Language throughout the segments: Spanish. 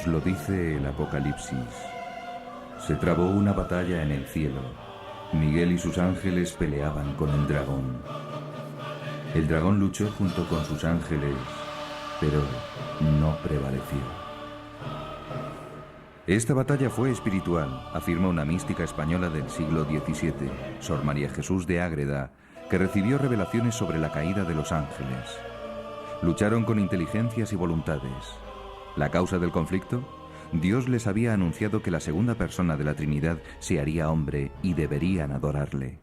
Nos lo dice el Apocalipsis. Se trabó una batalla en el cielo. Miguel y sus ángeles peleaban con el dragón. El dragón luchó junto con sus ángeles, pero no prevaleció. Esta batalla fue espiritual, afirma una mística española del siglo XVII, Sor María Jesús de Ágreda, que recibió revelaciones sobre la caída de los ángeles. Lucharon con inteligencias y voluntades. ¿La causa del conflicto? Dios les había anunciado que la segunda persona de la Trinidad se haría hombre y deberían adorarle.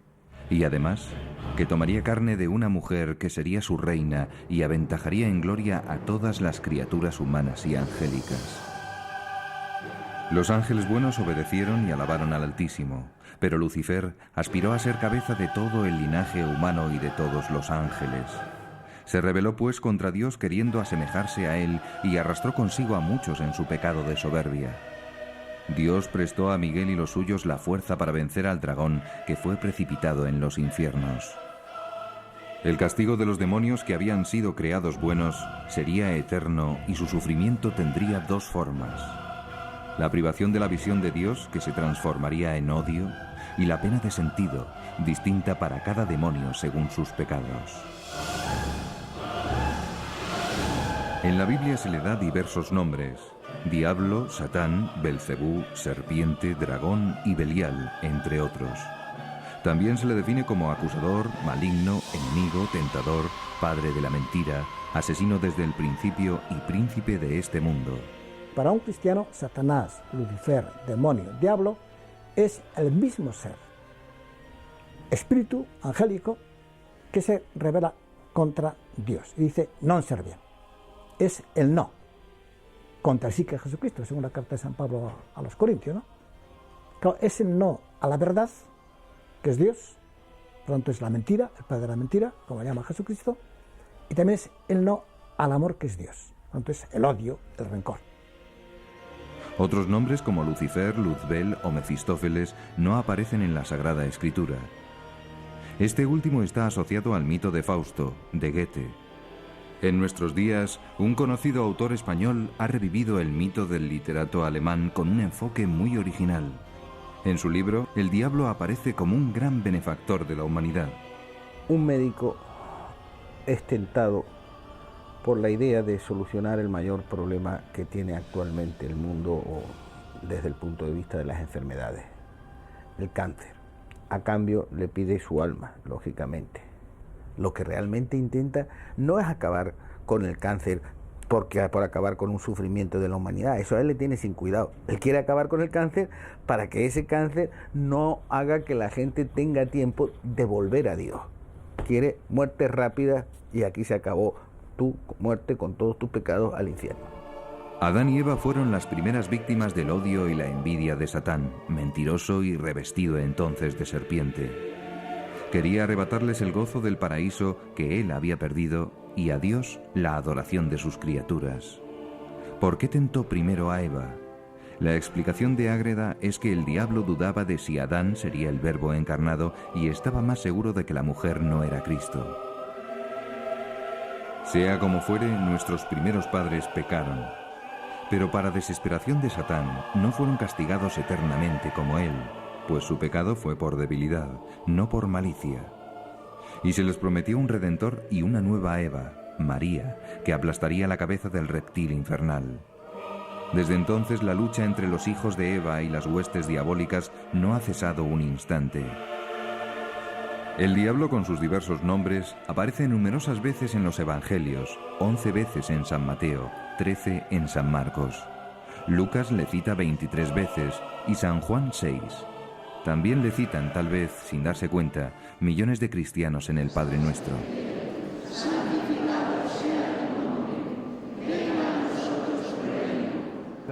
Y además, que tomaría carne de una mujer que sería su reina y aventajaría en gloria a todas las criaturas humanas y angélicas. Los ángeles buenos obedecieron y alabaron al Altísimo, pero Lucifer aspiró a ser cabeza de todo el linaje humano y de todos los ángeles. Se rebeló pues contra Dios queriendo asemejarse a él y arrastró consigo a muchos en su pecado de soberbia. Dios prestó a Miguel y los suyos la fuerza para vencer al dragón que fue precipitado en los infiernos. El castigo de los demonios que habían sido creados buenos sería eterno y su sufrimiento tendría dos formas. La privación de la visión de Dios, que se transformaría en odio, y la pena de sentido, distinta para cada demonio según sus pecados. En la Biblia se le da diversos nombres: diablo, Satán, Belcebú, serpiente, dragón y Belial, entre otros. También se le define como acusador, maligno, enemigo, tentador, padre de la mentira, asesino desde el principio y príncipe de este mundo. Para un cristiano, Satanás, Lucifer, demonio, diablo, es el mismo ser, espíritu angélico, que se rebela contra Dios y dice non serviam. Es el no contra el sí que Jesucristo, según la carta de San Pablo a los Corintios, ¿no? Claro, es el no a la verdad, que es Dios, por lo tanto es la mentira, el padre de la mentira, como llama Jesucristo, y también es el no al amor, que es Dios, por lo tanto es el odio, el rencor. Otros nombres como Lucifer, Luzbel o Mefistófeles no aparecen en la Sagrada Escritura. Este último está asociado al mito de Fausto, de Goethe. En nuestros días, un conocido autor español ha revivido el mito del literato alemán con un enfoque muy original. En su libro, el diablo aparece como un gran benefactor de la humanidad. Un médico es tentado por la idea de solucionar el mayor problema que tiene actualmente el mundo o desde el punto de vista de las enfermedades, el cáncer. A cambio le pide su alma, lógicamente. Lo que realmente intenta no es acabar con el cáncer por acabar con un sufrimiento de la humanidad. Eso a él le tiene sin cuidado. Él quiere acabar con el cáncer para que ese cáncer no haga que la gente tenga tiempo de volver a Dios. Quiere muerte rápida y aquí se acabó tu muerte con todos tus pecados al infierno. Adán y Eva fueron las primeras víctimas del odio y la envidia de Satán, mentiroso y revestido entonces de serpiente. Quería arrebatarles el gozo del paraíso que él había perdido y a Dios la adoración de sus criaturas. ¿Por qué tentó primero a Eva? La explicación de Ágreda es que el diablo dudaba de si Adán sería el Verbo encarnado y estaba más seguro de que la mujer no era Cristo. Sea como fuere, nuestros primeros padres pecaron. Pero para desesperación de Satán, no fueron castigados eternamente como él, pues su pecado fue por debilidad, no por malicia. Y se les prometió un redentor y una nueva Eva, María, que aplastaría la cabeza del reptil infernal. Desde entonces la lucha entre los hijos de Eva y las huestes diabólicas no ha cesado un instante. El diablo, con sus diversos nombres, aparece numerosas veces en los Evangelios, 11 veces en San Mateo, 13 en San Marcos. Lucas le cita 23 veces y San Juan 6. También le citan, tal vez sin darse cuenta, millones de cristianos en el Padre Nuestro.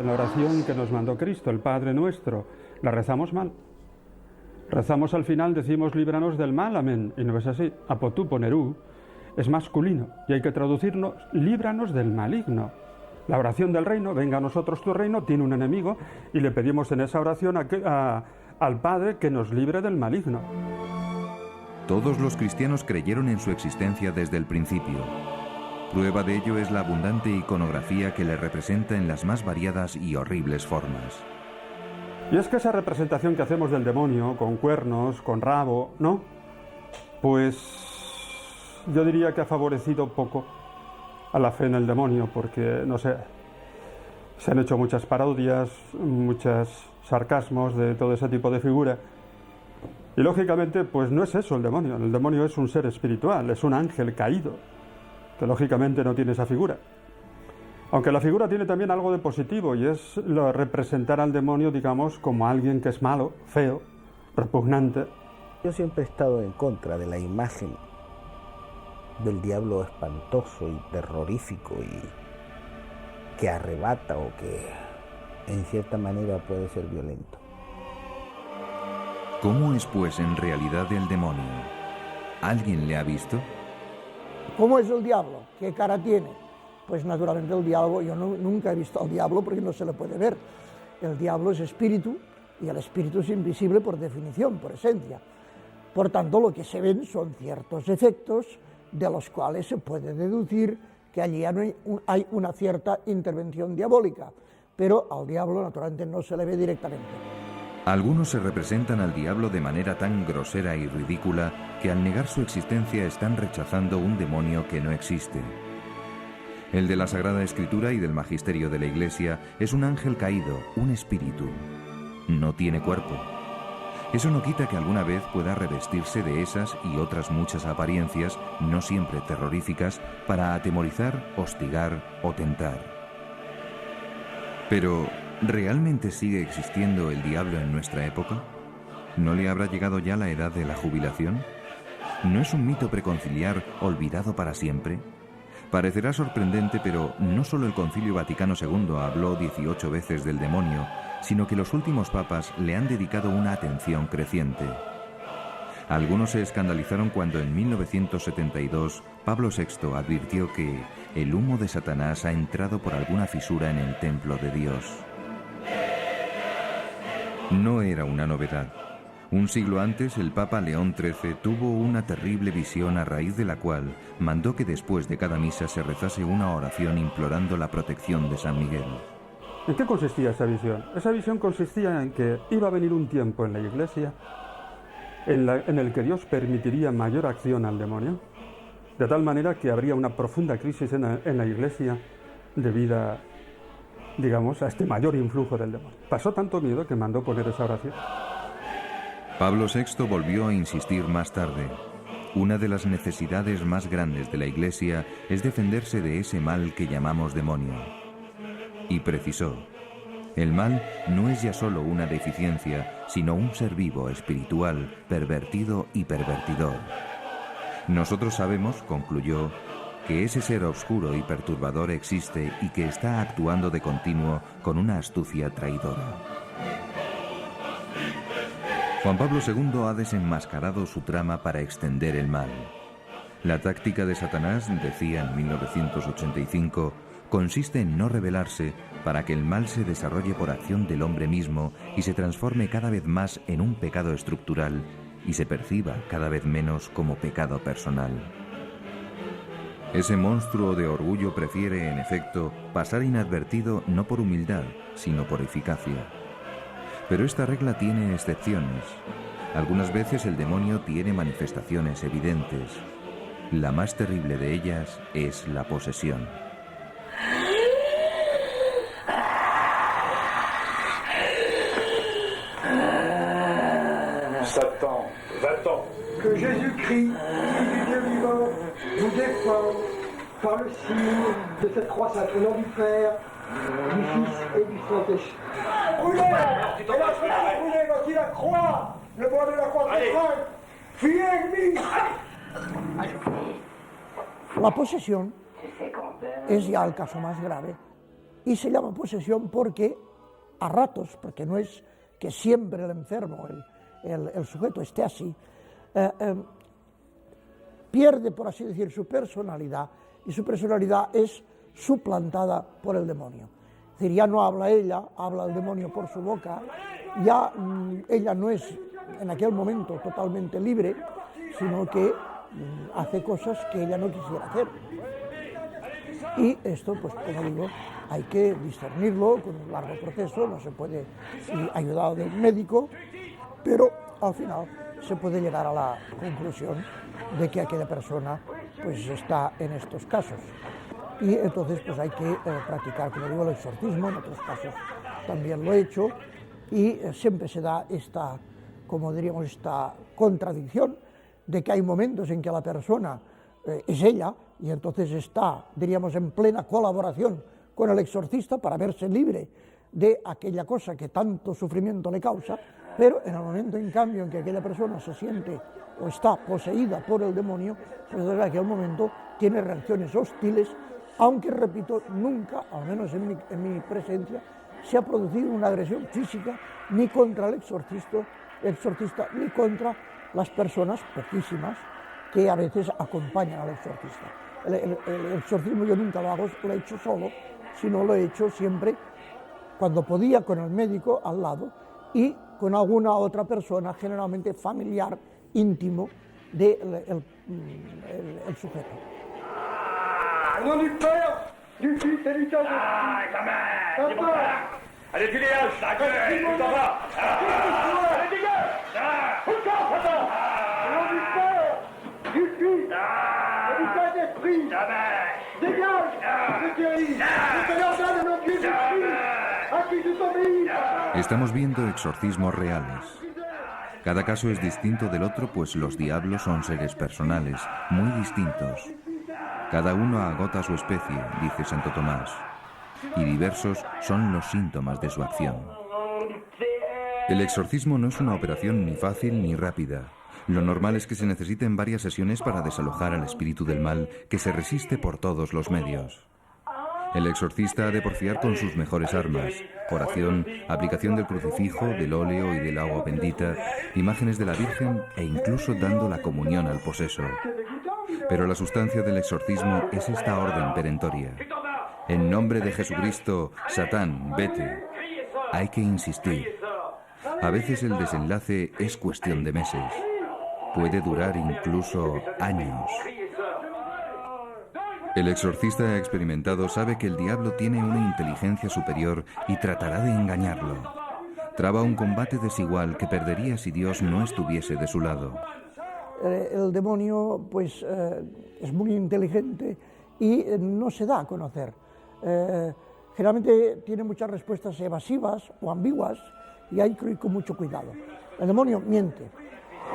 La oración que nos mandó Cristo, el Padre Nuestro, la rezamos mal. Rezamos al final, decimos líbranos del mal, amén, y no es así. Apotú ponerú es masculino y hay que traducirnos líbranos del maligno. La oración del reino, venga a nosotros tu reino, tiene un enemigo y le pedimos en esa oración al Padre que nos libre del maligno. Todos los cristianos creyeron en su existencia desde el principio. Prueba de ello es la abundante iconografía que le representa en las más variadas y horribles formas. Y es que esa representación que hacemos del demonio, con cuernos, con rabo, ¿no? Pues yo diría que ha favorecido poco a la fe en el demonio, porque, no sé, se han hecho muchas parodias, muchos sarcasmos de todo ese tipo de figura. Y lógicamente, pues no es eso el demonio es un ser espiritual, es un ángel caído, que lógicamente no tiene esa figura. Aunque la figura tiene también algo de positivo, y es representar al demonio, digamos, como alguien que es malo, feo, repugnante. Yo siempre he estado en contra de la imagen del diablo espantoso y terrorífico y que arrebata o que en cierta manera puede ser violento. ¿Cómo es pues en realidad el demonio? ¿Alguien le ha visto? ¿Cómo es el diablo? ¿Qué cara tiene? Pues naturalmente el diablo, yo nunca he visto al diablo porque no se le puede ver. El diablo es espíritu y el espíritu es invisible por definición, por esencia. Por tanto, lo que se ven son ciertos efectos de los cuales se puede deducir que allí hay una cierta intervención diabólica, pero al diablo naturalmente no se le ve directamente. Algunos se representan al diablo de manera tan grosera y ridícula que al negar su existencia están rechazando un demonio que no existe. El de la Sagrada Escritura y del Magisterio de la Iglesia es un ángel caído, un espíritu. No tiene cuerpo. Eso no quita que alguna vez pueda revestirse de esas y otras muchas apariencias, no siempre terroríficas, para atemorizar, hostigar o tentar. Pero, ¿realmente sigue existiendo el diablo en nuestra época? ¿No le habrá llegado ya la edad de la jubilación? ¿No es un mito preconciliar olvidado para siempre? Parecerá sorprendente, pero no solo el Concilio Vaticano II habló 18 veces del demonio, sino que los últimos papas le han dedicado una atención creciente. Algunos se escandalizaron cuando en 1972 Pablo VI advirtió que el humo de Satanás ha entrado por alguna fisura en el templo de Dios. No era una novedad. Un siglo antes, el Papa León XIII tuvo una terrible visión a raíz de la cual mandó que después de cada misa se rezase una oración implorando la protección de San Miguel. ¿En qué consistía esa visión? Esa visión consistía en que iba a venir un tiempo en la Iglesia en el que Dios permitiría mayor acción al demonio, de tal manera que habría una profunda crisis en la Iglesia debido, digamos, a este mayor influjo del demonio. Pasó tanto miedo que mandó poner esa oración. Pablo VI volvió a insistir más tarde. Una de las necesidades más grandes de la Iglesia es defenderse de ese mal que llamamos demonio. Y precisó: el mal no es ya solo una deficiencia, sino un ser vivo, espiritual, pervertido y pervertidor. Nosotros sabemos, concluyó, que ese ser oscuro y perturbador existe y que está actuando de continuo con una astucia traidora. Juan Pablo II ha desenmascarado su trama para extender el mal. La táctica de Satanás, decía en 1985, consiste en no rebelarse para que el mal se desarrolle por acción del hombre mismo y se transforme cada vez más en un pecado estructural y se perciba cada vez menos como pecado personal. Ese monstruo de orgullo prefiere, en efecto, pasar inadvertido no por humildad, sino por eficacia. Pero esta regla tiene excepciones. Algunas veces el demonio tiene manifestaciones evidentes. La más terrible de ellas es la posesión. Satan, va-t'en. Que Jésus-Christ, Fils du Dieu vivant, vous défend par le signe de cette croix sainte, au nom du Père, du Fils et du Saint-Esprit. Brûlez! Et la croix, brûlez, voici la croix! Le bois de la croix est sainte! Fuyez, ennemi! La posesión es ya el caso más grave y se llama posesión porque a ratos, porque no es que siempre el enfermo, el sujeto esté así, pierde, por así decir, su personalidad y su personalidad es suplantada por el demonio. Es decir, ya no habla ella, habla el demonio por su boca, ya ella no es en aquel momento totalmente libre, sino que hace cosas que ella no quisiera hacer. Y esto, pues como digo, hay que discernirlo con un largo proceso, no se puede ir ayudado del médico, pero al final se puede llegar a la conclusión de que aquella persona pues está en estos casos. Y entonces pues hay que practicar, como digo, el exorcismo, en otros casos también lo he hecho, y siempre se da esta, como diríamos, esta contradicción de que hay momentos en que la persona es ella y entonces está, diríamos, en plena colaboración con el exorcista para verse libre de aquella cosa que tanto sufrimiento le causa, pero en el momento, en cambio, en que aquella persona se siente o está poseída por el demonio, pues en aquel momento tiene reacciones hostiles, aunque, repito, nunca, al menos en mi presencia, se ha producido una agresión física ni contra el exorcista ni contra las personas, poquísimas, que a veces acompañan al exorcista. El exorcismo yo nunca lo hago, lo he hecho solo, sino lo he hecho siempre cuando podía con el médico al lado y con alguna otra persona, generalmente familiar, íntimo, del sujeto. Au nom du Père, du Fils et du Saint-Esprit. Allez, tu dégages, la gueule, tu t'en vas. Allez, dégage. Au nom du Père, du Fils et du Saint-Esprit. Dégage, je guéris. Je te l'ordonne au nom de Jésus-Christ, à qui je t'obéis. Estamos viendo exorcismos reales. Cada caso es distinto del otro, pues los diablos son seres personales, muy distintos. Cada uno agota su especie, dice Santo Tomás, y diversos son los síntomas de su acción. El exorcismo no es una operación ni fácil ni rápida. Lo normal es que se necesiten varias sesiones para desalojar al espíritu del mal, que se resiste por todos los medios. El exorcista ha de porfiar con sus mejores armas: oración, aplicación del crucifijo, del óleo y del agua bendita, imágenes de la Virgen e incluso dando la comunión al poseso. Pero la sustancia del exorcismo es esta orden perentoria: en nombre de Jesucristo, Satán, vete. Hay que insistir. A veces el desenlace es cuestión de meses. Puede durar incluso años. El exorcista experimentado sabe que el diablo tiene una inteligencia superior y tratará de engañarlo. Traba un combate desigual que perdería si Dios no estuviese de su lado. El demonio pues es muy inteligente y no se da a conocer. Generalmente tiene muchas respuestas evasivas o ambiguas y hay que ir con mucho cuidado. El demonio miente,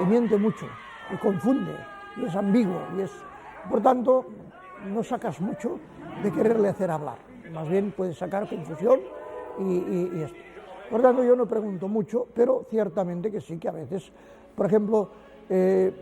y miente mucho, y confunde, y es ambiguo, por tanto no sacas mucho de quererle hacer hablar, más bien puedes sacar confusión y esto. Por tanto yo no pregunto mucho, pero ciertamente que sí, que a veces, por ejemplo,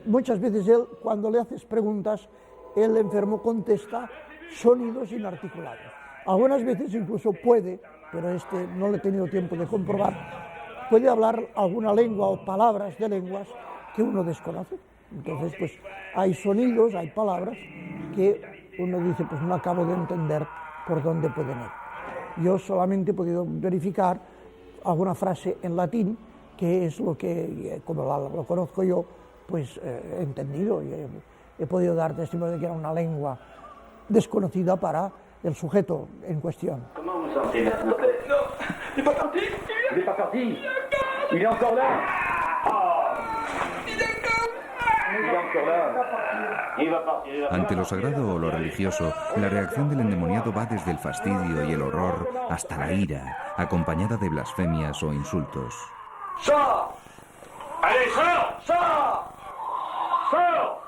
muchas veces él, cuando le haces preguntas, el enfermo contesta sonidos inarticulados. Algunas veces incluso puede, pero no le he tenido tiempo de comprobar, puede hablar alguna lengua o palabras de lenguas que uno desconoce. Entonces, pues hay sonidos, hay palabras que uno dice, pues no acabo de entender por dónde pueden ir. Yo solamente he podido verificar alguna frase en latín, que es lo que, como lo conozco yo, pues he entendido y he podido dar testimonio de que era una lengua desconocida para el sujeto en cuestión. Comment vous sentez maintenant? Non, il est pas parti. Il est pas parti. Il est encore là. Il est encore là. Il va partir. Ante lo sagrado o lo religioso, la reacción del endemoniado va desde el fastidio y el horror hasta la ira, acompañada de blasfemias o insultos. Sors! Allez, sors! Sors! Sors!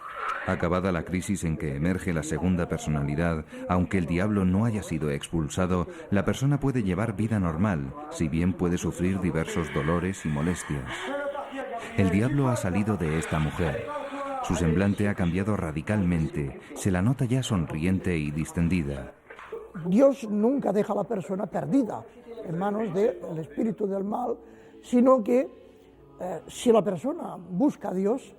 Acabada la crisis en que emerge la segunda personalidad, aunque el diablo no haya sido expulsado, la persona puede llevar vida normal, si bien puede sufrir diversos dolores y molestias. El diablo ha salido de esta mujer. Su semblante ha cambiado radicalmente, se la nota ya sonriente y distendida. Dios nunca deja a la persona perdida en manos del espíritu del mal, sino que si la persona busca a Dios,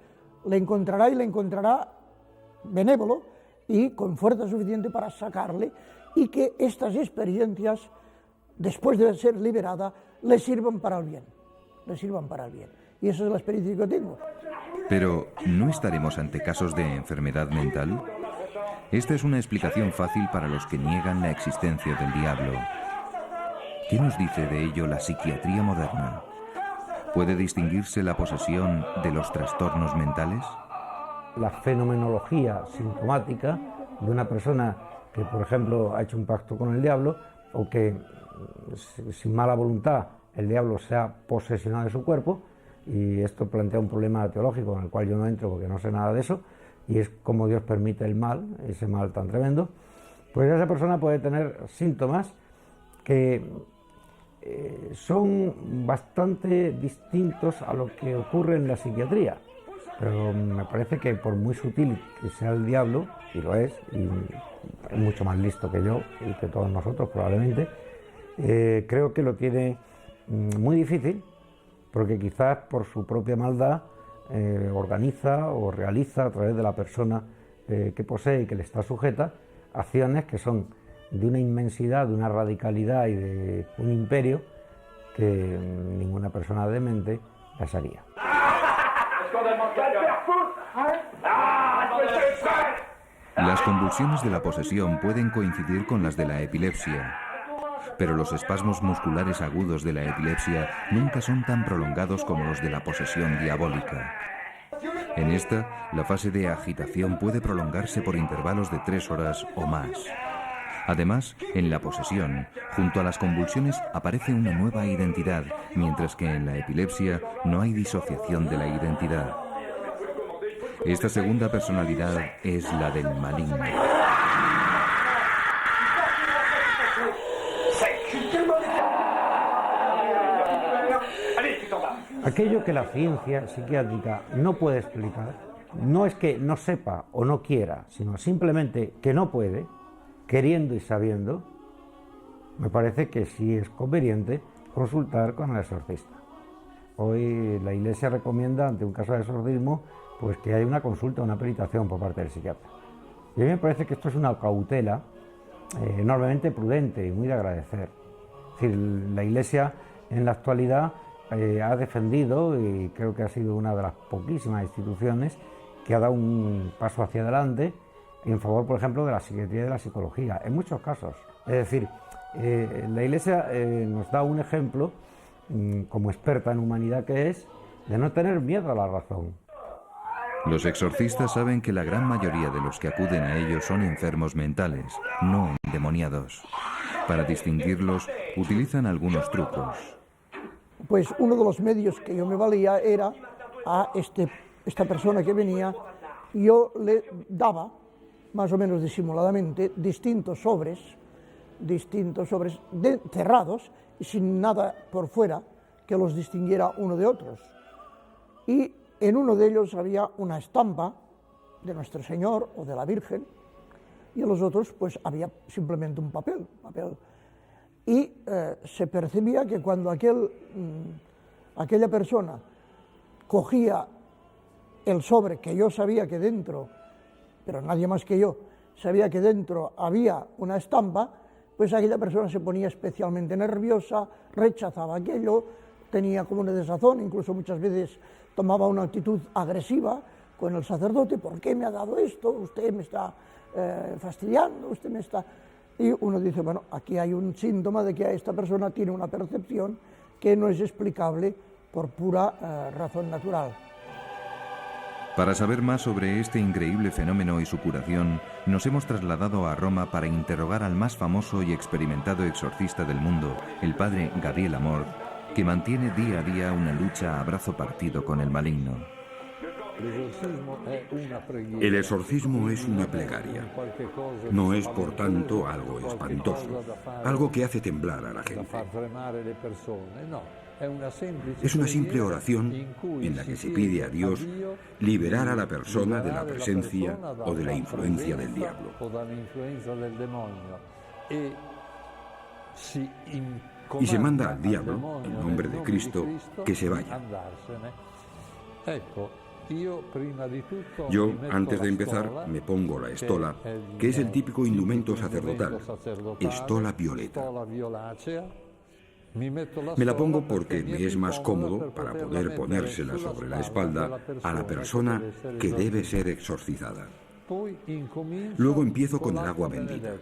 le encontrará y le encontrará benévolo y con fuerza suficiente para sacarle, y que estas experiencias, después de ser liberada, le sirvan para el bien. Le sirvan para el bien. Y esa es la experiencia que tengo. Pero, ¿no estaremos ante casos de enfermedad mental? Esta es una explicación fácil para los que niegan la existencia del diablo. ¿Qué nos dice de ello la psiquiatría moderna? ¿Puede distinguirse la posesión de los trastornos mentales? La fenomenología sintomática de una persona que, por ejemplo, ha hecho un pacto con el diablo o que, sin mala voluntad, el diablo se ha posesionado de su cuerpo, y esto plantea un problema teológico en el cual yo no entro porque no sé nada de eso, y es cómo Dios permite el mal, ese mal tan tremendo, pues esa persona puede tener síntomas que son bastante distintos a lo que ocurre en la psiquiatría, pero me parece que por muy sutil que sea el diablo, y lo es, y es mucho más listo que yo y que todos nosotros probablemente, creo que lo tiene muy difícil, porque quizás por su propia maldad organiza o realiza a través de la persona que posee y que le está sujeta acciones que son de una inmensidad, de una radicalidad y de un imperio que ninguna persona demente las haría. Las convulsiones de la posesión pueden coincidir con las de la epilepsia, pero los espasmos musculares agudos de la epilepsia nunca son tan prolongados como los de la posesión diabólica. En esta, la fase de agitación puede prolongarse por intervalos de 3 horas o más. Además, en la posesión, junto a las convulsiones aparece una nueva identidad, mientras que en la epilepsia no hay disociación de la identidad. Esta segunda personalidad es la del maligno. Aquello que la ciencia psiquiátrica no puede explicar, no es que no sepa o no quiera, sino simplemente que no puede, queriendo y sabiendo, me parece que sí es conveniente consultar con el exorcista. Hoy la Iglesia recomienda, ante un caso de exorcismo, pues que haya una consulta, una peritación por parte del psiquiatra. Y a mí me parece que esto es una cautela enormemente prudente y muy de agradecer. Es decir, la Iglesia en la actualidad ha defendido, y creo que ha sido una de las poquísimas instituciones que ha dado un paso hacia adelante en favor, por ejemplo, de la psiquiatría y de la psicología, en muchos casos. Es decir, la Iglesia nos da un ejemplo, como experta en humanidad que es, de no tener miedo a la razón. Los exorcistas saben que la gran mayoría de los que acuden a ellos son enfermos mentales, no endemoniados. Para distinguirlos, utilizan algunos trucos. Pues uno de los medios que yo me valía era a esta persona que venía, yo le daba, más o menos disimuladamente, distintos sobres cerrados y sin nada por fuera que los distinguiera uno de otros. Y en uno de ellos había una estampa de Nuestro Señor o de la Virgen, y en los otros pues había simplemente un papel. Y se percibía que cuando aquella persona cogía el sobre, que yo sabía que dentro, pero nadie más que yo, sabía que dentro había una estampa, pues aquella persona se ponía especialmente nerviosa, rechazaba aquello, tenía como una desazón, incluso muchas veces tomaba una actitud agresiva con el sacerdote. ¿Por qué me ha dado esto? Usted me está fastidiando, usted me está... Y uno dice, bueno, aquí hay un síntoma de que esta persona tiene una percepción que no es explicable por pura razón natural. Para saber más sobre este increíble fenómeno y su curación, nos hemos trasladado a Roma para interrogar al más famoso y experimentado exorcista del mundo, el padre Gabriel Amor, que mantiene día a día una lucha a brazo partido con el maligno. El exorcismo es una plegaria. No es, por tanto, algo espantoso, algo que hace temblar a la gente. Es una simple oración en la que se pide a Dios liberar a la persona de la presencia o de la influencia del diablo. Y se manda al diablo, en nombre de Cristo, que se vaya. Yo, antes de empezar, me pongo la estola, que es el típico indumento sacerdotal, estola violeta. Me la pongo porque me es más cómodo para poder ponérsela sobre la espalda a la persona que debe ser exorcizada. Luego empiezo con el agua bendita.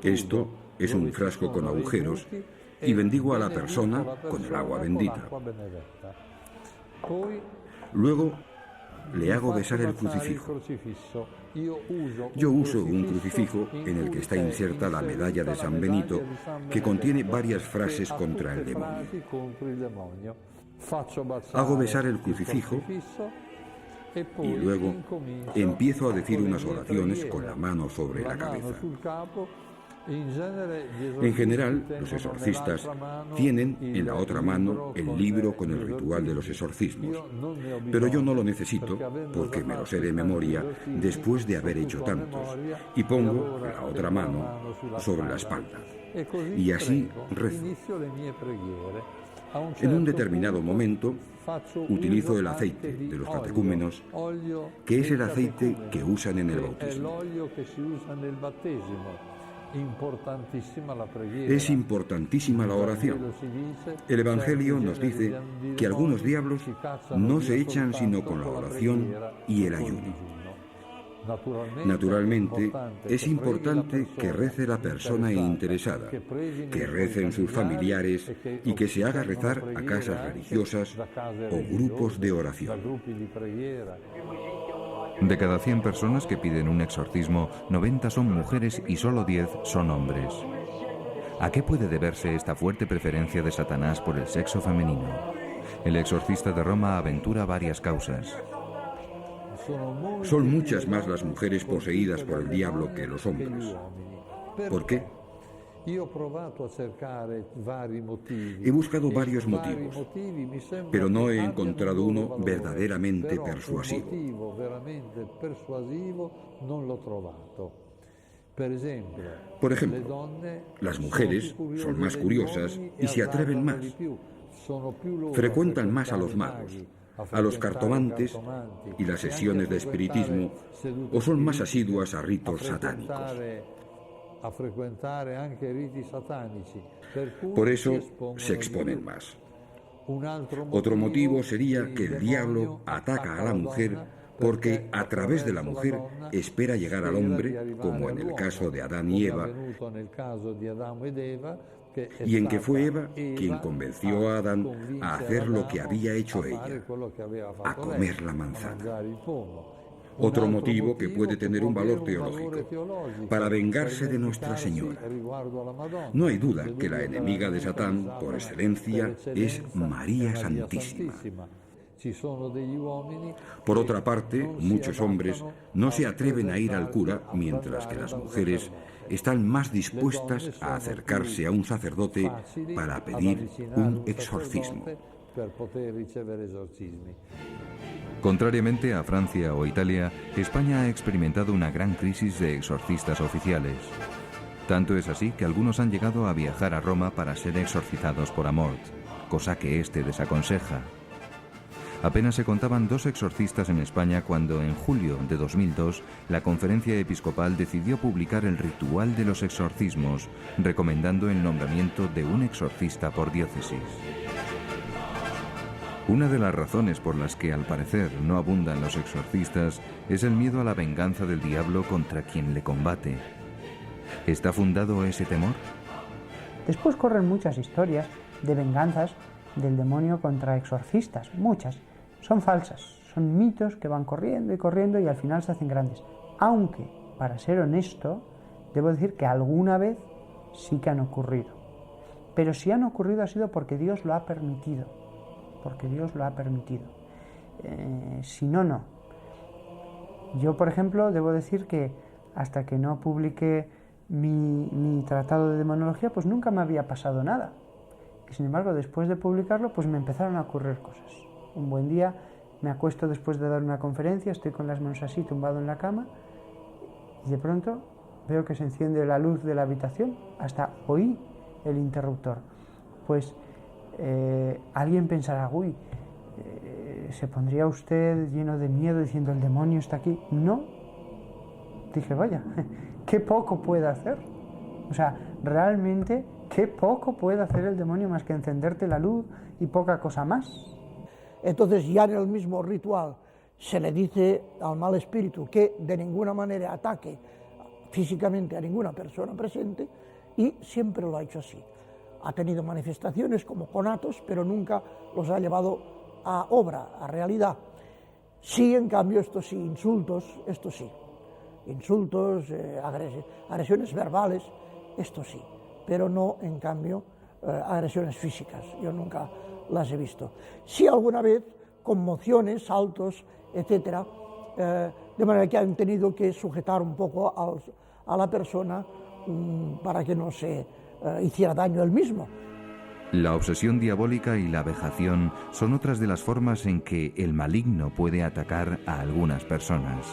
Esto es un frasco con agujeros y bendigo a la persona con el agua bendita. Luego le hago besar el crucifijo. Yo uso un crucifijo en el que está inserta la medalla de San Benito, que contiene varias frases contra el demonio. Hago besar el crucifijo y luego empiezo a decir unas oraciones con la mano sobre la cabeza. En general, los exorcistas tienen en la otra mano el libro con el ritual de los exorcismos, pero yo no lo necesito porque me lo sé de memoria después de haber hecho tantos, y pongo la otra mano sobre la espalda. Y así rezo. En un determinado momento utilizo el aceite de los catecúmenos, que es el aceite que usan en el bautismo. Es importantísima la oración. El Evangelio nos dice que algunos diablos no se echan sino con la oración y el ayuno. Naturalmente, es importante que rece la persona interesada, que recen sus familiares y que se haga rezar a casas religiosas o grupos de oración. De cada 100 personas que piden un exorcismo, 90 son mujeres y solo 10 son hombres. ¿A qué puede deberse esta fuerte preferencia de Satanás por el sexo femenino? El exorcista de Roma aventura varias causas. Son muchas más las mujeres poseídas por el diablo que los hombres. ¿Por qué? He buscado varios motivos, pero no he encontrado uno verdaderamente persuasivo. Por ejemplo, las mujeres son más curiosas y se atreven más. Frecuentan más a los magos, a los cartomantes y las sesiones de espiritismo, o son más asiduas a ritos satánicos. Por eso se exponen más. Otro motivo sería que el diablo ataca a la mujer porque a través de la mujer espera llegar al hombre, como en el caso de Adán y Eva, y en que fue Eva quien convenció a Adán a hacer lo que había hecho ella, a comer la manzana. Otro motivo que puede tener un valor teológico, para vengarse de Nuestra Señora. No hay duda que la enemiga de Satán, por excelencia, es María Santísima. Por otra parte, muchos hombres no se atreven a ir al cura, mientras que las mujeres están más dispuestas a acercarse a un sacerdote para pedir un exorcismo. Contrariamente a Francia o Italia, España ha experimentado una gran crisis de exorcistas oficiales. Tanto es así que algunos han llegado a viajar a Roma para ser exorcizados por Amort, cosa que éste desaconseja. Apenas se contaban 2 exorcistas en España cuando, en julio de 2002, la Conferencia Episcopal decidió publicar el ritual de los exorcismos, recomendando el nombramiento de un exorcista por diócesis. Una de las razones por las que, al parecer, no abundan los exorcistas es el miedo a la venganza del diablo contra quien le combate. ¿Está fundado ese temor? Después corren muchas historias de venganzas del demonio contra exorcistas, muchas. Son falsas, son mitos que van corriendo y al final se hacen grandes. Aunque, para ser honesto, debo decir que alguna vez sí que han ocurrido. Pero si han ocurrido ha sido porque Dios lo ha permitido. Si no, no. Yo, por ejemplo, debo decir que hasta que no publiqué mi tratado de demonología, pues nunca me había pasado nada. Y sin embargo, después de publicarlo, pues me empezaron a ocurrir cosas. Un buen día me acuesto después de dar una conferencia, estoy con las manos así, tumbado en la cama, y de pronto veo que se enciende la luz de la habitación, hasta oí el interruptor. Pues alguien pensará, uy, ¿se pondría usted lleno de miedo diciendo el demonio está aquí? No. Dije, vaya, qué poco puede hacer. O sea, realmente, qué poco puede hacer el demonio más que encenderte la luz y poca cosa más. Entonces ya en el mismo ritual se le dice al mal espíritu que de ninguna manera ataque físicamente a ninguna persona presente, y siempre lo ha hecho así. Ha tenido manifestaciones como conatos, pero nunca los ha llevado a obra, a realidad. Sí, en cambio, estos sí, insultos, esto sí. Insultos, agresiones verbales, esto sí. Pero no, en cambio, agresiones físicas. Yo nunca las he visto. Sí, alguna vez, conmociones, saltos, etcétera, de manera que han tenido que sujetar un poco a la persona para que no se hiciera daño él mismo. La obsesión diabólica y la vejación son otras de las formas en que el maligno puede atacar a algunas personas.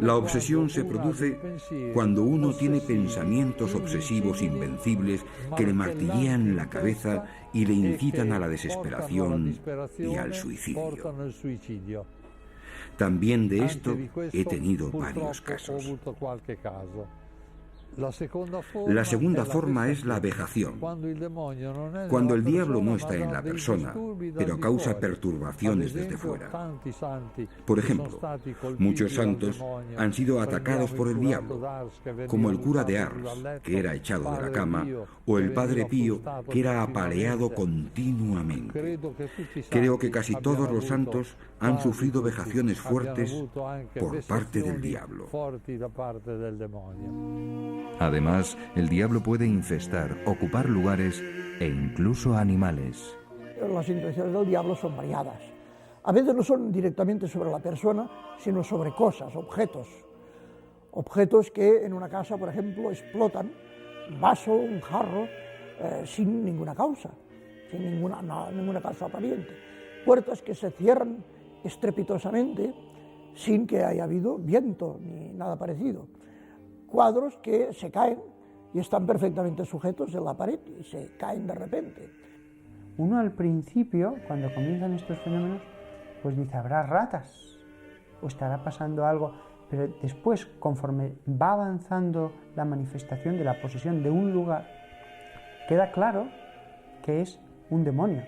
La obsesión se produce cuando uno tiene pensamientos obsesivos invencibles que le martillean la cabeza y le incitan a la desesperación y al suicidio. También de esto he tenido varios casos. La segunda forma es la vejación, cuando el diablo no está en la persona, pero causa perturbaciones desde fuera. Por ejemplo, muchos santos han sido atacados por el diablo, como el cura de Ars, que era echado de la cama, o el padre Pío, que era apaleado continuamente. Creo que casi todos los santos han sufrido vejaciones fuertes por parte del diablo. Además, el diablo puede infestar, ocupar lugares e incluso animales. Las intenciones del diablo son variadas. A veces no son directamente sobre la persona, sino sobre cosas, objetos. Objetos que en una casa, por ejemplo, explotan, un vaso, un jarro, sin ninguna causa, sin ninguna causa aparente. Puertas que se cierran estrepitosamente sin que haya habido viento ni nada parecido. Cuadros que se caen y están perfectamente sujetos en la pared y se caen de repente. Uno al principio, cuando comienzan estos fenómenos, pues dice, habrá ratas o estará pasando algo, pero después, conforme va avanzando la manifestación de la posesión de un lugar, queda claro que es un demonio.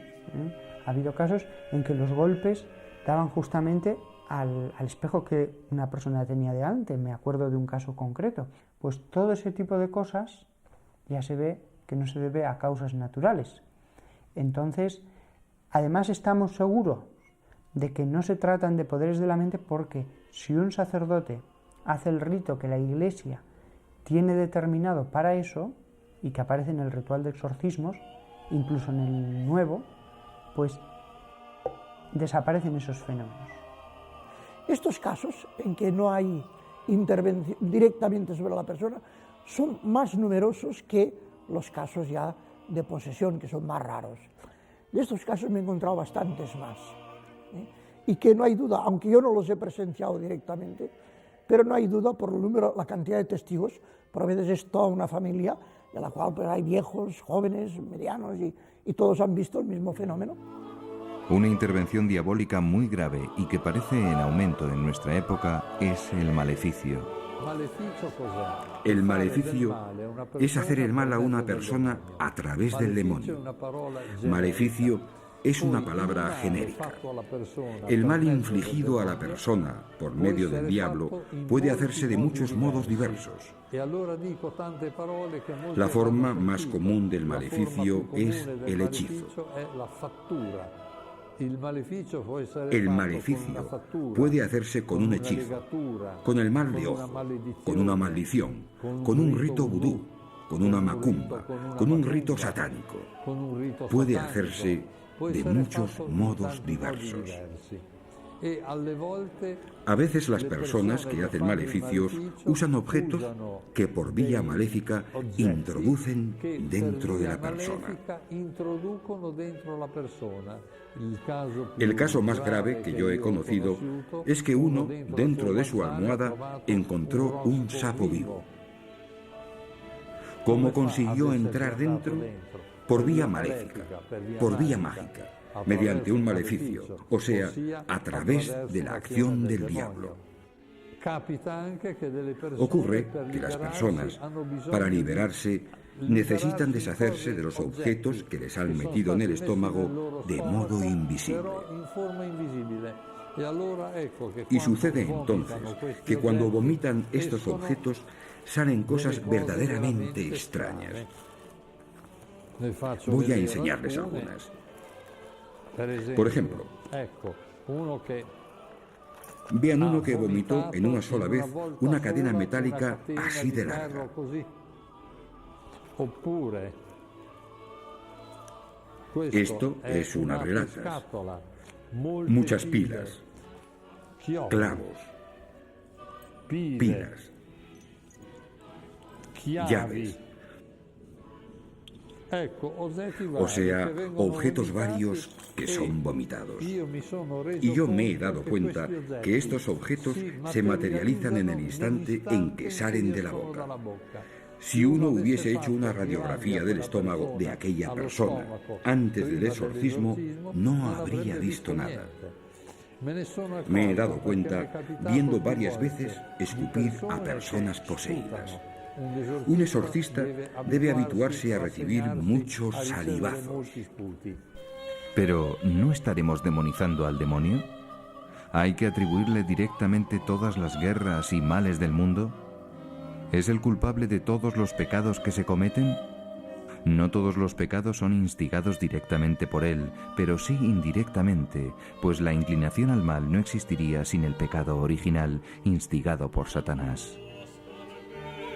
Ha habido casos en que los golpes daban justamente al espejo que una persona tenía delante. Me acuerdo de un caso concreto. Pues todo ese tipo de cosas ya se ve que no se debe a causas naturales. Entonces, además estamos seguros de que no se tratan de poderes de la mente, porque si un sacerdote hace el rito que la Iglesia tiene determinado para eso, y que aparece en el ritual de exorcismos, incluso en el nuevo, pues desaparecen esos fenómenos. Estos casos en que no hay intervención directamente sobre la persona son más numerosos que los casos ya de posesión, que son más raros. De estos casos me he encontrado bastantes más. Y que no hay duda, aunque yo no los he presenciado directamente, pero no hay duda por el número, la cantidad de testigos. Por a veces es toda una familia en la cual pues, hay viejos, jóvenes, medianos y todos han visto el mismo fenómeno. Una intervención diabólica muy grave y que parece en aumento en nuestra época es el maleficio. El maleficio es hacer el mal a una persona a través del demonio. Maleficio es una palabra genérica. El mal infligido a la persona por medio del diablo puede hacerse de muchos modos diversos. La forma más común del maleficio es el hechizo. El maleficio puede hacerse con un hechizo, con el mal de ojo, con una maldición, con un rito vudú, con una macumba, con un rito satánico. Puede hacerse de muchos modos diversos. A veces las personas que hacen maleficios usan objetos que por vía maléfica introducen dentro de la persona. El caso más grave que yo he conocido es que uno, dentro de su almohada, encontró un sapo vivo. ¿Cómo consiguió entrar dentro? Por vía maléfica, por vía mágica, mediante un maleficio, o sea, a través de la acción del diablo. Ocurre que las personas, para liberarse, necesitan deshacerse de los objetos que les han metido en el estómago de modo invisible. Y sucede entonces que cuando vomitan estos objetos salen cosas verdaderamente extrañas. Voy a enseñarles algunas. Por ejemplo, vean uno que vomitó en una sola vez una cadena metálica así de larga. Esto es una relatas, muchas pilas, clavos, pilas, llaves, o sea, objetos varios que son vomitados. Y yo me he dado cuenta que estos objetos se materializan en el instante en que salen de la boca. Si uno hubiese hecho una radiografía del estómago de aquella persona antes del exorcismo, no habría visto nada. Me he dado cuenta viendo varias veces escupir a personas poseídas. Un exorcista debe habituarse a recibir muchos salivazos. Pero, ¿no estaremos demonizando al demonio? ¿Hay que atribuirle directamente todas las guerras y males del mundo? ¿Es el culpable de todos los pecados que se cometen? No todos los pecados son instigados directamente por él, pero sí indirectamente, pues la inclinación al mal no existiría sin el pecado original, instigado por Satanás.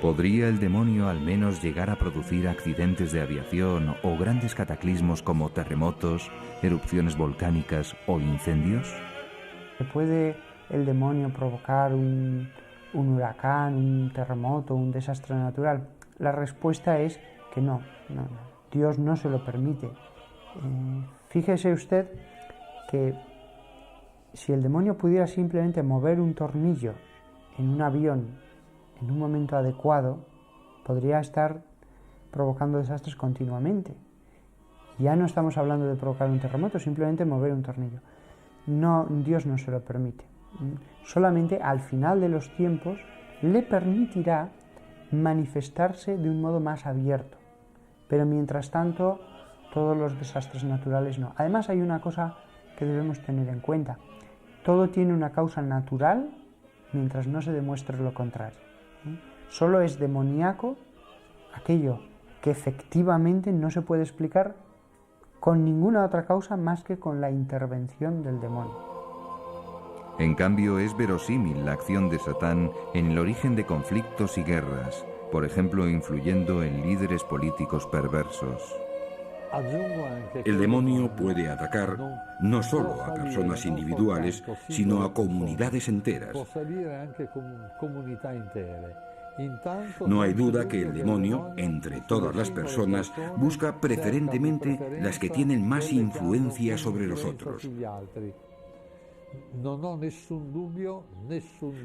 ¿Podría el demonio al menos llegar a producir accidentes de aviación o grandes cataclismos como terremotos, erupciones volcánicas o incendios? ¿Puede el demonio provocar un huracán, un terremoto, un desastre natural? La respuesta es que no. Dios no se lo permite. Fíjese usted que si el demonio pudiera simplemente mover un tornillo en un avión en un momento adecuado, podría estar provocando desastres continuamente. Ya no estamos hablando de provocar un terremoto, simplemente mover un tornillo. No, Dios no se lo permite. Solamente al final de los tiempos le permitirá manifestarse de un modo más abierto. Pero mientras tanto, todos los desastres naturales no. Además, hay una cosa que debemos tener en cuenta. Todo tiene una causa natural mientras no se demuestre lo contrario. Solo es demoníaco aquello que efectivamente no se puede explicar con ninguna otra causa más que con la intervención del demonio. En cambio, es verosímil la acción de Satán en el origen de conflictos y guerras, por ejemplo, influyendo en líderes políticos perversos. El demonio puede atacar no solo a personas individuales, sino a comunidades enteras. No hay duda que el demonio, entre todas las personas, busca preferentemente las que tienen más influencia sobre los otros.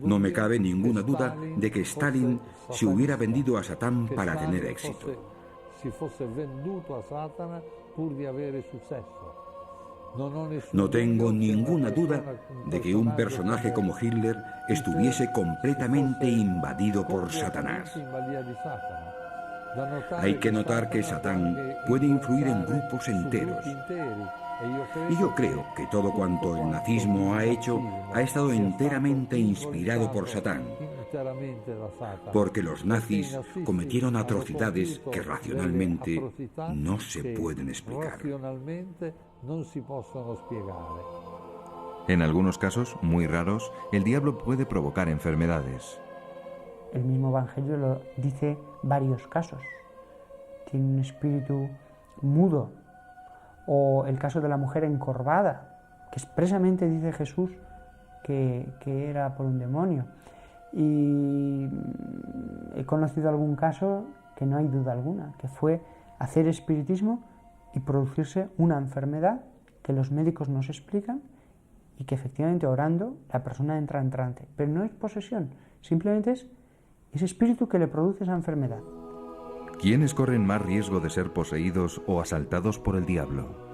No me cabe ninguna duda de que Stalin se hubiera vendido a Satán para tener éxito. No tengo ninguna duda de que un personaje como Hitler estuviese completamente invadido por Satanás. Hay que notar que Satán puede influir en grupos enteros. Y yo creo que todo cuanto el nazismo ha hecho ha estado enteramente inspirado por Satán, porque los nazis cometieron atrocidades que racionalmente no se pueden explicar. En algunos casos, muy raros, el diablo puede provocar enfermedades. El mismo Evangelio lo dice varios casos. Tiene un espíritu mudo. O el caso de la mujer encorvada, que expresamente dice Jesús que era por un demonio. Y he conocido algún caso que no hay duda alguna, que fue hacer espiritismo y producirse una enfermedad que los médicos no se explican y que efectivamente orando la persona entra en trance. Pero no es posesión, simplemente es ese espíritu que le produce esa enfermedad. ¿Quiénes corren más riesgo de ser poseídos o asaltados por el diablo?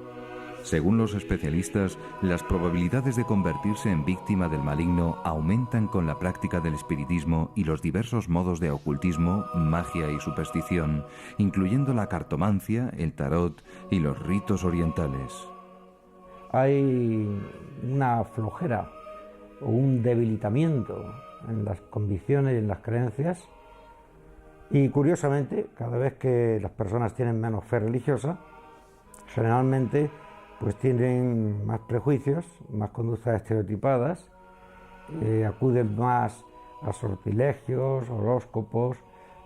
Según los especialistas, las probabilidades de convertirse en víctima del maligno aumentan con la práctica del espiritismo y los diversos modos de ocultismo, magia y superstición, incluyendo la cartomancia, el tarot y los ritos orientales. Hay una flojera o un debilitamiento en las convicciones y en las creencias, y curiosamente, cada vez que las personas tienen menos fe religiosa, generalmente pues tienen más prejuicios, más conductas estereotipadas, acuden más a sortilegios, horóscopos.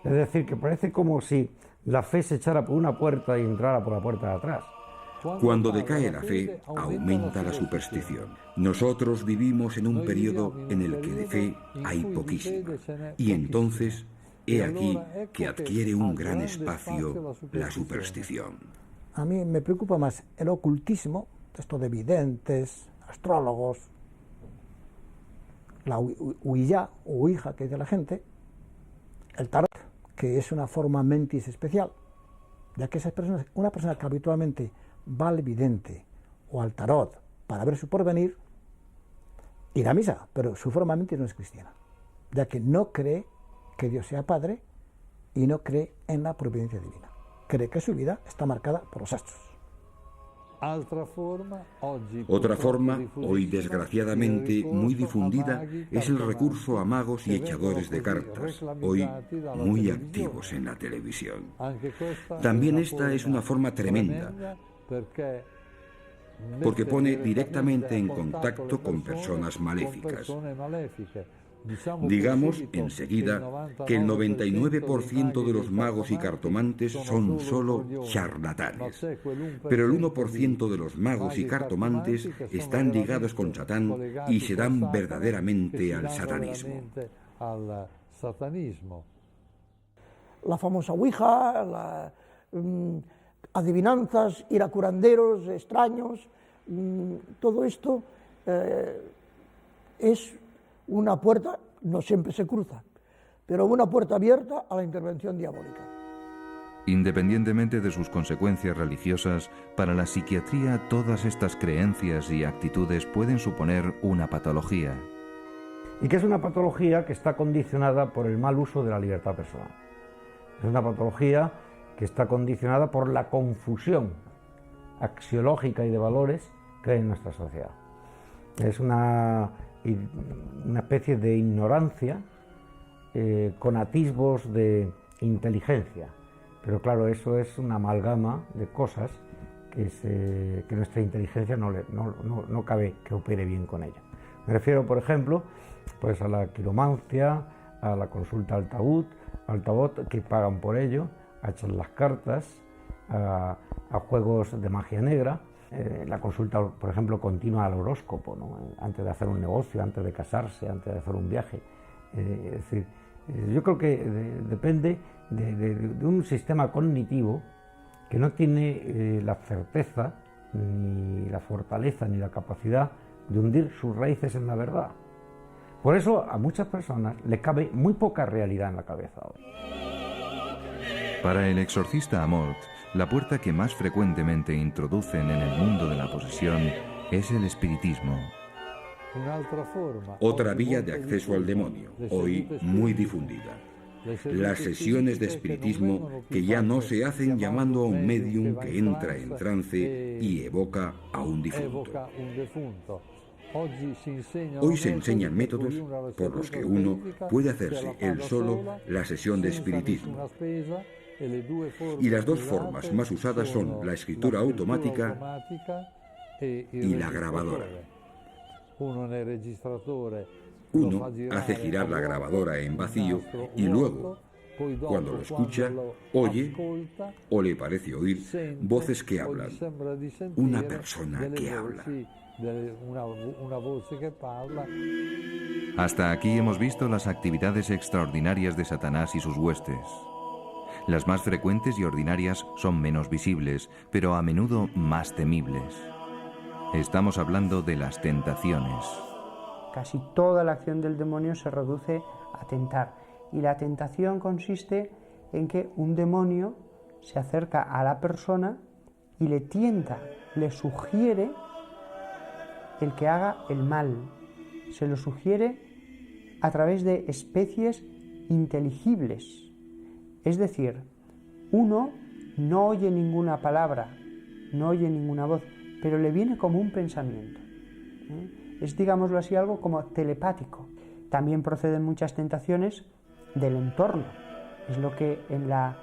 Es decir, que parece como si la fe se echara por una puerta y entrara por la puerta de atrás. Cuando decae la fe, aumenta la superstición. Nosotros vivimos en un periodo en el que de fe hay poquísima. Y entonces, he aquí que adquiere un gran espacio la superstición. A mí me preocupa más el ocultismo, esto de videntes, astrólogos, la ouija o ouija que dice la gente, el tarot, que es una forma mentis especial, ya que esas personas, una persona que habitualmente va al vidente o al tarot para ver su porvenir, irá a misa, pero su forma mentis no es cristiana, ya que no cree que Dios sea Padre y no cree en la providencia divina. Cree que su vida está marcada por los astros. Otra forma, hoy desgraciadamente muy difundida, es el recurso a magos y echadores de cartas, hoy muy activos en la televisión. También esta es una forma tremenda, porque pone directamente en contacto con personas maléficas. Digamos enseguida que el 99% de los magos y cartomantes son solo charlatanes, pero el 1% de los magos y cartomantes están ligados con Satán y se dan verdaderamente al satanismo. La famosa ouija, adivinanzas, ir a curanderos extraños, todo esto es una puerta, no siempre se cruza, pero una puerta abierta a la intervención diabólica. Independientemente de sus consecuencias religiosas, para la psiquiatría todas estas creencias y actitudes pueden suponer una patología. Y que es una patología que está condicionada por el mal uso de la libertad personal. Es una patología que está condicionada por la confusión axiológica y de valores que hay en nuestra sociedad. Es una especie de ignorancia con atisbos de inteligencia. Pero claro, eso es una amalgama de cosas que nuestra inteligencia no cabe que opere bien con ella. Me refiero, por ejemplo, pues a la quiromancia, a la consulta al tabot, que pagan por ello, a echar las cartas, a juegos de magia negra, la consulta, por ejemplo, continua al horóscopo, ¿no? Antes de hacer un negocio, antes de casarse, antes de hacer un viaje. Es decir, yo creo que depende de un sistema cognitivo que no tiene la certeza, ni la fortaleza, ni la capacidad de hundir sus raíces en la verdad. Por eso a muchas personas le cabe muy poca realidad en la cabeza hoy. Para el exorcista Amorth, la puerta que más frecuentemente introducen en el mundo de la posesión es el espiritismo. Otra vía de acceso al demonio, hoy muy difundida. Las sesiones de espiritismo que ya no se hacen llamando a un medium que entra en trance y evoca a un difunto. Hoy se enseñan métodos por los que uno puede hacerse él solo la sesión de espiritismo. Y las dos formas más usadas son la escritura automática y la grabadora. Uno hace girar la grabadora en vacío y luego, cuando lo escucha, oye o le parece oír voces que hablan. Una persona que habla. Hasta aquí hemos visto las actividades extraordinarias de Satanás y sus huestes. Las más frecuentes y ordinarias son menos visibles, pero a menudo más temibles. Estamos hablando de las tentaciones. Casi toda la acción del demonio se reduce a tentar. Y la tentación consiste en que un demonio se acerca a la persona y le tienta, le sugiere el que haga el mal. Se lo sugiere a través de especies inteligibles. Es decir, uno no oye ninguna palabra, no oye ninguna voz, pero le viene como un pensamiento. Es, digámoslo así, algo como telepático. También proceden muchas tentaciones del entorno. Es lo que en la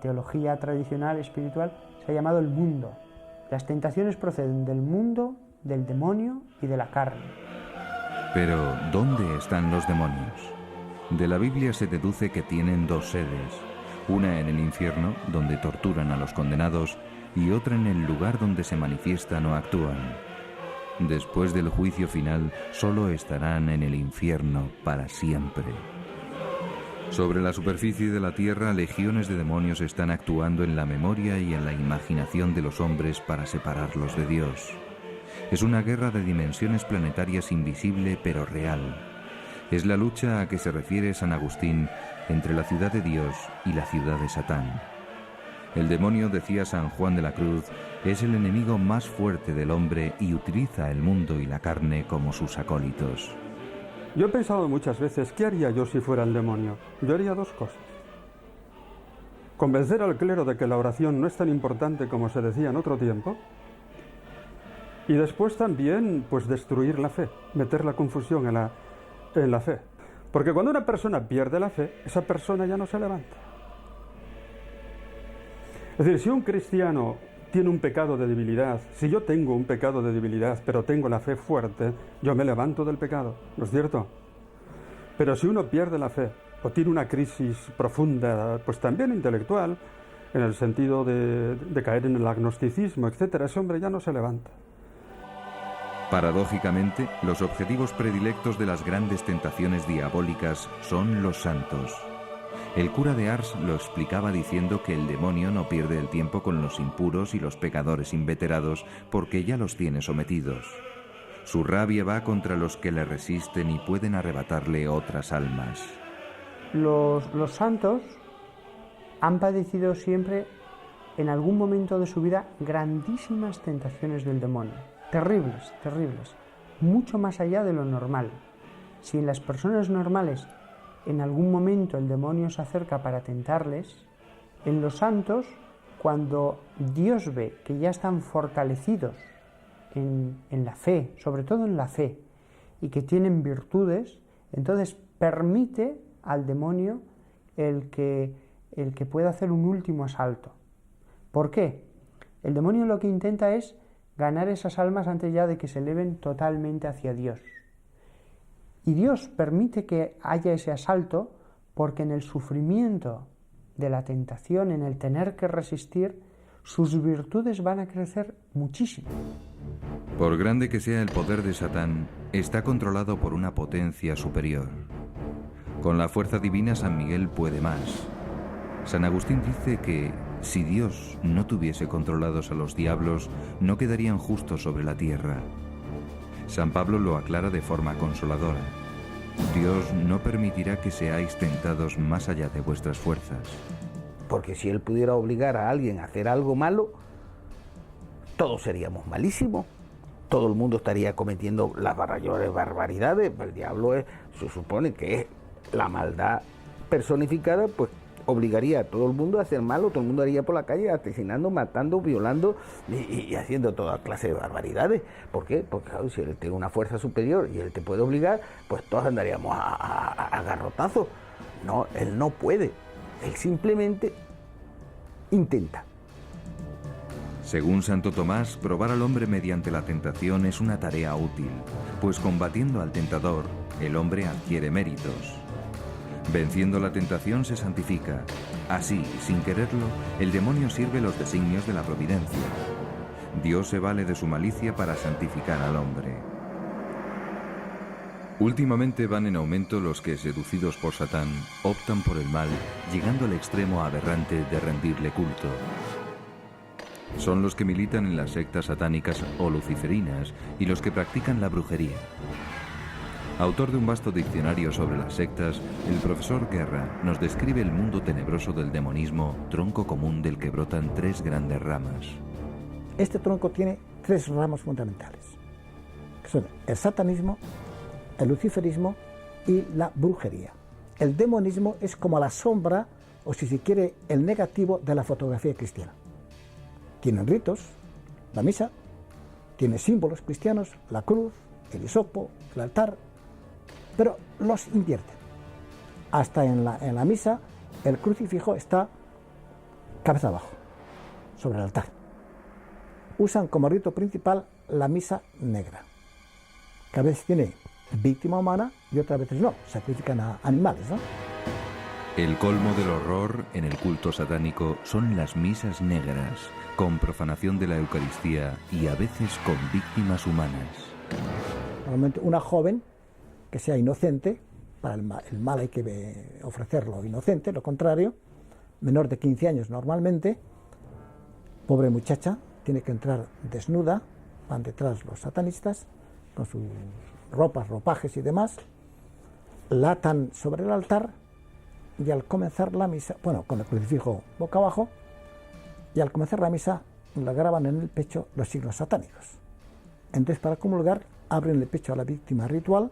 teología tradicional espiritual se ha llamado el mundo. Las tentaciones proceden del mundo, del demonio y de la carne. Pero, ¿dónde están los demonios? De la Biblia se deduce que tienen dos sedes, una en el infierno, donde torturan a los condenados, y otra en el lugar donde se manifiestan o actúan. Después del juicio final, solo estarán en el infierno para siempre. Sobre la superficie de la tierra, legiones de demonios están actuando en la memoria y en la imaginación de los hombres para separarlos de Dios. Es una guerra de dimensiones planetarias invisible pero real. Es la lucha a que se refiere San Agustín entre la ciudad de Dios y la ciudad de Satán. El demonio, decía San Juan de la Cruz, es el enemigo más fuerte del hombre y utiliza el mundo y la carne como sus acólitos. Yo he pensado muchas veces, ¿qué haría yo si fuera el demonio? Yo haría dos cosas. Convencer al clero de que la oración no es tan importante como se decía en otro tiempo. Y después también, pues, destruir la fe, meter la confusión en la fe. Porque cuando una persona pierde la fe, esa persona ya no se levanta. Es decir, si un cristiano tiene un pecado de debilidad, si yo tengo un pecado de debilidad, pero tengo la fe fuerte, yo me levanto del pecado, ¿no es cierto? Pero si uno pierde la fe, o tiene una crisis profunda, pues también intelectual, en el sentido de caer en el agnosticismo, etc., ese hombre ya no se levanta. Paradójicamente, los objetivos predilectos de las grandes tentaciones diabólicas son los santos. El cura de Ars lo explicaba diciendo que el demonio no pierde el tiempo con los impuros y los pecadores inveterados porque ya los tiene sometidos. Su rabia va contra los que le resisten y pueden arrebatarle otras almas. Los santos han padecido siempre, en algún momento de su vida, grandísimas tentaciones del demonio. Terribles, terribles. Mucho más allá de lo normal. Si en las personas normales en algún momento el demonio se acerca para tentarles, en los santos, cuando Dios ve que ya están fortalecidos en la fe, sobre todo en la fe, y que tienen virtudes, entonces permite al demonio el que pueda hacer un último asalto. ¿Por qué? El demonio lo que intenta es ganar esas almas antes ya de que se eleven totalmente hacia Dios. Y Dios permite que haya ese asalto porque en el sufrimiento de la tentación, en el tener que resistir, sus virtudes van a crecer muchísimo. Por grande que sea el poder de Satán, está controlado por una potencia superior. Con la fuerza divina San Miguel puede más. San Agustín dice que si Dios no tuviese controlados a los diablos, no quedarían justos sobre la tierra. San Pablo lo aclara de forma consoladora. Dios no permitirá que seáis tentados más allá de vuestras fuerzas. Porque si Él pudiera obligar a alguien a hacer algo malo, todos seríamos malísimos. Todo el mundo estaría cometiendo las mayores barbaridades. El diablo se supone que es la maldad personificada, pues obligaría a todo el mundo a hacer malo, todo el mundo haría por la calle asesinando, matando, violando y haciendo toda clase de barbaridades. ¿Por qué? Porque claro, si él tiene una fuerza superior y él te puede obligar, pues todos andaríamos a garrotazos. No, él no puede, él simplemente intenta. Según Santo Tomás, probar al hombre mediante la tentación es una tarea útil, pues combatiendo al tentador, el hombre adquiere méritos. Venciendo la tentación se santifica. Así, sin quererlo, el demonio sirve los designios de la providencia. Dios se vale de su malicia para santificar al hombre. Últimamente van en aumento los que, seducidos por Satán, optan por el mal, llegando al extremo aberrante de rendirle culto. Son los que militan en las sectas satánicas o luciferinas y los que practican la brujería. Autor de un vasto diccionario sobre las sectas, el profesor Guerra nos describe el mundo tenebroso del demonismo, tronco común del que brotan 3 grandes ramas. Este tronco tiene 3 ramas fundamentales, que son el satanismo, el luciferismo y la brujería. El demonismo es como la sombra, o si se quiere, el negativo de la fotografía cristiana. Tienen ritos, la misa, tiene símbolos cristianos, la cruz, el hisopo, el altar, pero los invierten. Hasta en la misa el crucifijo está cabeza abajo, sobre el altar. Usan como rito principal la misa negra, que a veces tiene víctima humana y otras veces no, sacrifican a animales, ¿no? El colmo del horror en el culto satánico son las misas negras, con profanación de la Eucaristía y a veces con víctimas humanas. Normalmente una joven que sea inocente, para el mal hay que ofrecerlo inocente, lo contrario, menor de 15 años normalmente, pobre muchacha, tiene que entrar desnuda, van detrás los satanistas, con sus ropas, ropajes y demás, la atan sobre el altar y al comenzar la misa, bueno, con el crucifijo boca abajo, y al comenzar la misa la graban en el pecho los signos satánicos. Entonces, para comulgar, abren el pecho a la víctima ritual,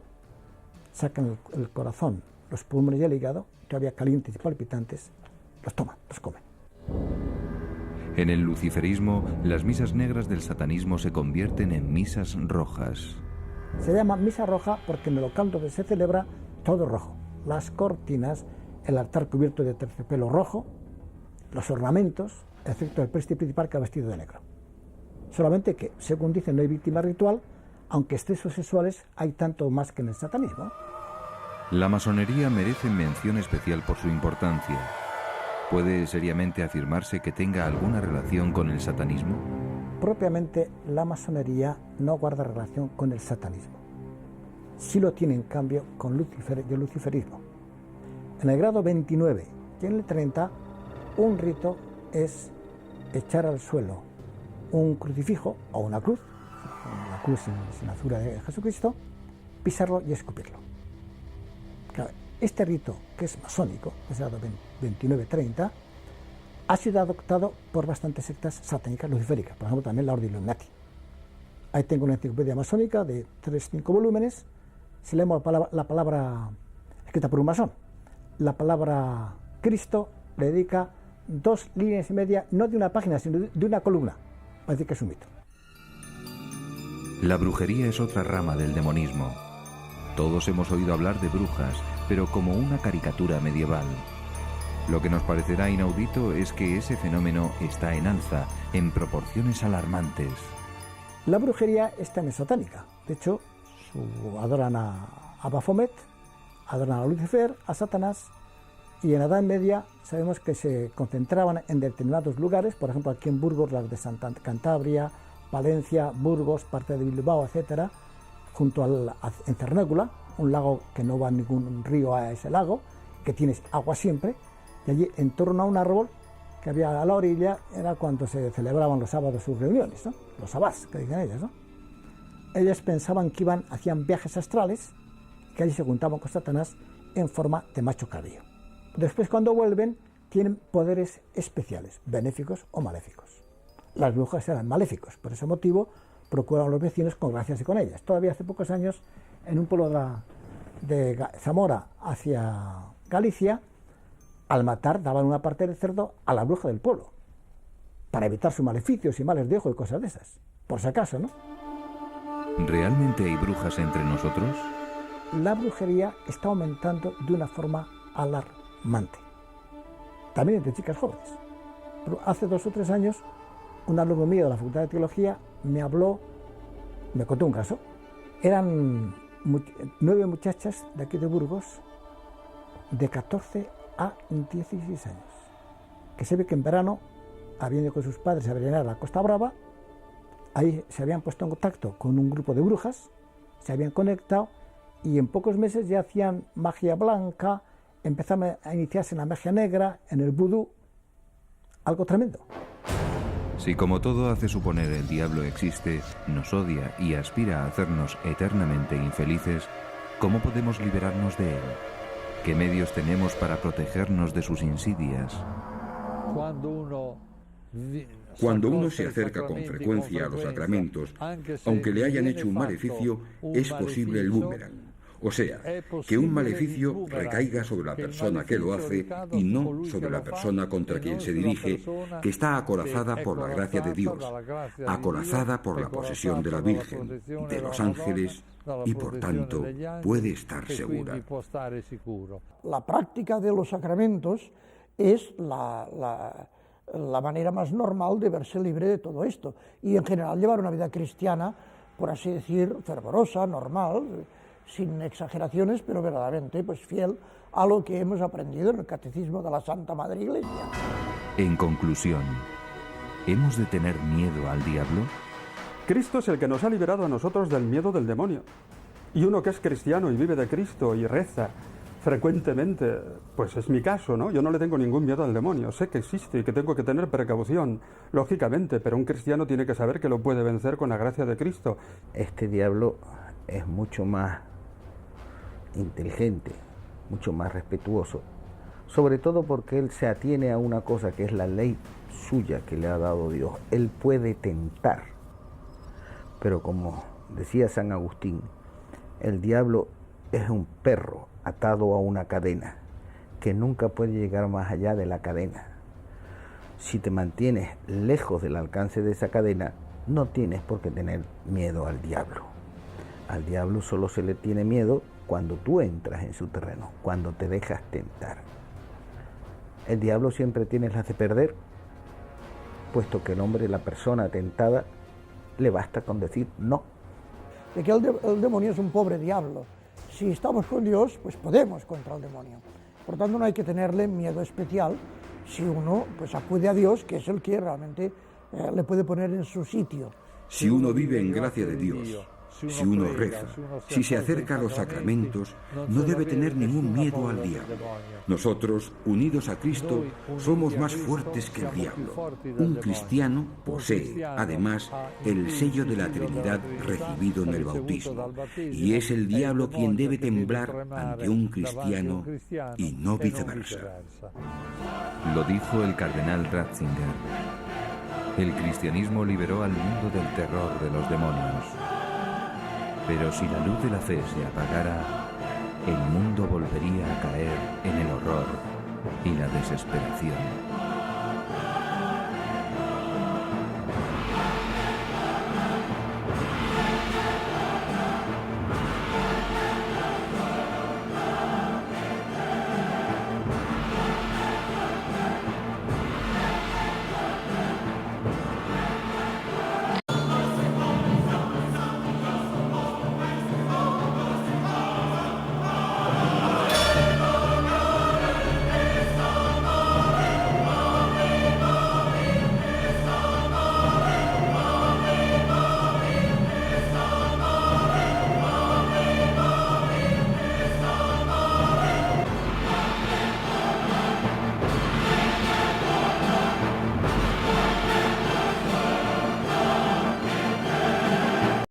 sacan el corazón, los pulmones y el hígado, todavía calientes y palpitantes, los toman, los comen. En el luciferismo, las misas negras del satanismo se convierten en misas rojas. Se llama misa roja porque en el local donde se celebra todo rojo. Las cortinas, el altar cubierto de terciopelo rojo, los ornamentos, excepto el preste principal que ha vestido de negro. Solamente que, según dicen, no hay víctima ritual, aunque excesos sexuales hay tanto más que en el satanismo. La masonería merece mención especial por su importancia. ¿Puede seriamente afirmarse que tenga alguna relación con el satanismo? Propiamente, la masonería no guarda relación con el satanismo. Sí lo tiene, en cambio, con Lucifer y el luciferismo. En el grado 29 y en el 30, un rito es echar al suelo un crucifijo o una cruz sin la figura de Jesucristo, pisarlo y escupirlo. Claro, este rito, que es masónico, es el grado 29-30, ha sido adoptado por bastantes sectas satánicas luciféricas, por ejemplo también la Orden Illuminati. Ahí tengo una enciclopedia masónica de 3-5 volúmenes. Si leemos la palabra escrita por un masón, la palabra Cristo le dedica 2 líneas y media, no de una página, sino de una columna. Parece que es un mito. La brujería es otra rama del demonismo. Todos hemos oído hablar de brujas, pero como una caricatura medieval. Lo que nos parecerá inaudito es que ese fenómeno está en alza, en proporciones alarmantes. La brujería es también satánica. De hecho, adoran a Baphomet, adoran a Lucifer, a Satanás, y en la Edad Media sabemos que se concentraban en determinados lugares, por ejemplo aquí en Burgos, las de Cantabria, Valencia, Burgos, parte de Bilbao, etcétera, junto en Cernécula, un lago que no va ningún río a ese lago, que tienes agua siempre, y allí en torno a un árbol que había a la orilla era cuando se celebraban los sábados sus reuniones, ¿no? Los sabbats, que dicen ellas, ¿no? Ellas pensaban que hacían viajes astrales, que allí se juntaban con Satanás en forma de macho cabrío. Después, cuando vuelven, tienen poderes especiales, benéficos o maléficos. Las brujas eran maléficos, por ese motivo procuraban a los vecinos congraciarse con ellas. Todavía hace pocos años, en un pueblo de Zamora hacia Galicia, al matar daban una parte del cerdo a la bruja del pueblo, para evitar sus maleficios y males de ojo y cosas de esas, por si acaso, ¿no? ¿Realmente hay brujas entre nosotros? La brujería está aumentando de una forma alarmante, también entre chicas jóvenes. Pero hace 2 o 3 años, un alumno mío de la Facultad de Teología me contó un caso. Eran 9 muchachas de aquí de Burgos, de 14 a 16 años, que se ve que en verano habían ido con sus padres a veranear a la Costa Brava. Ahí se habían puesto en contacto con un grupo de brujas, se habían conectado y en pocos meses ya hacían magia blanca, empezaban a iniciarse en la magia negra, en el vudú, algo tremendo. Si como todo hace suponer el diablo existe, nos odia y aspira a hacernos eternamente infelices, ¿Cómo podemos liberarnos de él? ¿Qué medios tenemos para protegernos de sus insidias? Cuando uno se acerca con frecuencia a los sacramentos, aunque le hayan hecho un maleficio, es posible el boomerang. O sea, que un maleficio recaiga sobre la persona que lo hace y no sobre la persona contra quien se dirige, que está acorazada por la gracia de Dios, acorazada por la posesión de la Virgen, de los ángeles y por tanto puede estar segura. La práctica de los sacramentos es la manera más normal de verse libre de todo esto y en general llevar una vida cristiana, por así decir, fervorosa, normal, sin exageraciones, pero verdaderamente pues fiel a lo que hemos aprendido en el Catecismo de la Santa Madre Iglesia. En conclusión, ¿hemos de tener miedo al diablo? Cristo es el que nos ha liberado a nosotros del miedo del demonio. Y uno que es cristiano y vive de Cristo y reza frecuentemente, pues es mi caso, ¿no? Yo no le tengo ningún miedo al demonio, sé que existe y que tengo que tener precaución, lógicamente, pero un cristiano tiene que saber que lo puede vencer con la gracia de Cristo. Este diablo es mucho más inteligente, mucho más respetuoso, sobre todo porque él se atiene a una cosa que es la ley suya que le ha dado Dios. Él puede tentar, pero como decía San Agustín, el diablo es un perro atado a una cadena que nunca puede llegar más allá de la cadena. Si te mantienes lejos del alcance de esa cadena, no tienes por qué tener miedo al diablo. Al diablo solo se le tiene miedo cuando tú entras en su terreno, cuando te dejas tentar. El diablo siempre tiene las de perder, puesto que el hombre, la persona tentada, le basta con decir no. De que el demonio es un pobre diablo. Si estamos con Dios, pues podemos contra el demonio. Por tanto, no hay que tenerle miedo especial si uno pues acude a Dios, que es el que realmente le puede poner en su sitio. Si uno vive en gracia de Dios, si uno reza, si se acerca a los sacramentos, no debe tener ningún miedo al diablo. Nosotros, unidos a Cristo, somos más fuertes que el diablo. Un cristiano posee, además, el sello de la Trinidad recibido en el bautismo, y es el diablo quien debe temblar ante un cristiano y no viceversa. Lo dijo el cardenal Ratzinger. El cristianismo liberó al mundo del terror de los demonios. Pero si la luz de la fe se apagara, el mundo volvería a caer en el horror y la desesperación.